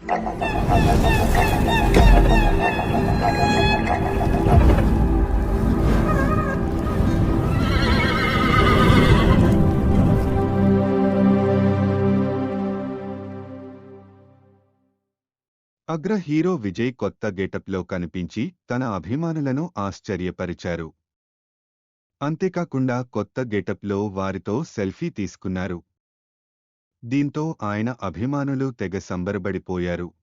అగ్ర హీరో విజయ్ కొత్త గెటప్లో కనిపించి తన అభిమానులను ఆశ్చర్యపరిచారు. అంతేకాకుండా కొత్త గెటప్లో వారితో సెల్ఫీ తీసుకున్నారు. దీంతో ఆయన అభిమానులు తెగ సంబరపడిపోయారు.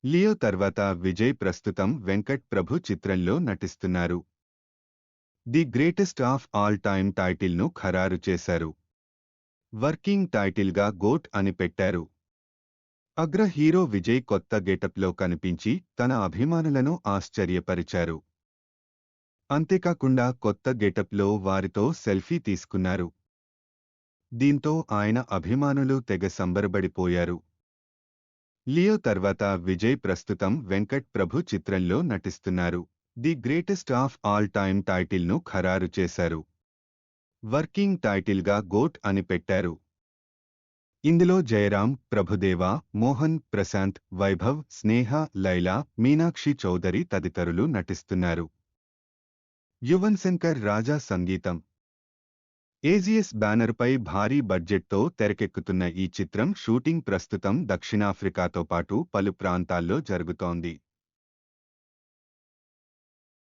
లియో తర్వాత విజయ్ ప్రస్తుతం వెంకట్ ప్రభు చిత్రంలో నటిస్తున్నారు. The greatest of all time టైటిల్ను ఖరారు చేశారు. వర్కింగ్ టైటిల్గా గోట్ అని పెట్టారు. అగ్ర హీరో విజయ్ కొత్త గెటప్లో కనిపించి తన అభిమానులను ఆశ్చర్యపరిచారు. అంతేకాకుండా కొత్త గెటప్లో వారితో సెల్ఫీ తీసుకున్నారు. దీంతో ఆయన అభిమానులు తెగ సంబరపడిపోయారు. లియో తర్వాత విజయ్ ప్రస్తుతం వెంకట్ ప్రభు చిత్రంలో నటిస్తున్నారు. The greatest of all time టైటిల్ను ఖరారు చేశారు. వర్కింగ్ టైటిల్గా గోట్ అని పెట్టారు. ఇందులో జయరాం, ప్రభుదేవ, మోహన్, ప్రశాంత్, వైభవ్, స్నేహ, లైలా, మీనాక్షి చౌదరి తదితరులు నటిస్తున్నారు. యువన్ శంకర్ రాజా సంగీతం. ఏజిఎస్ బ్యానర్పై భారీ బడ్జెట్తో తెరకెక్కుతున్న ఈ చిత్రం షూటింగ్ ప్రస్తుతం దక్షిణాఫ్రికాతో పాటు పలు ప్రాంతాల్లో జరుగుతోంది.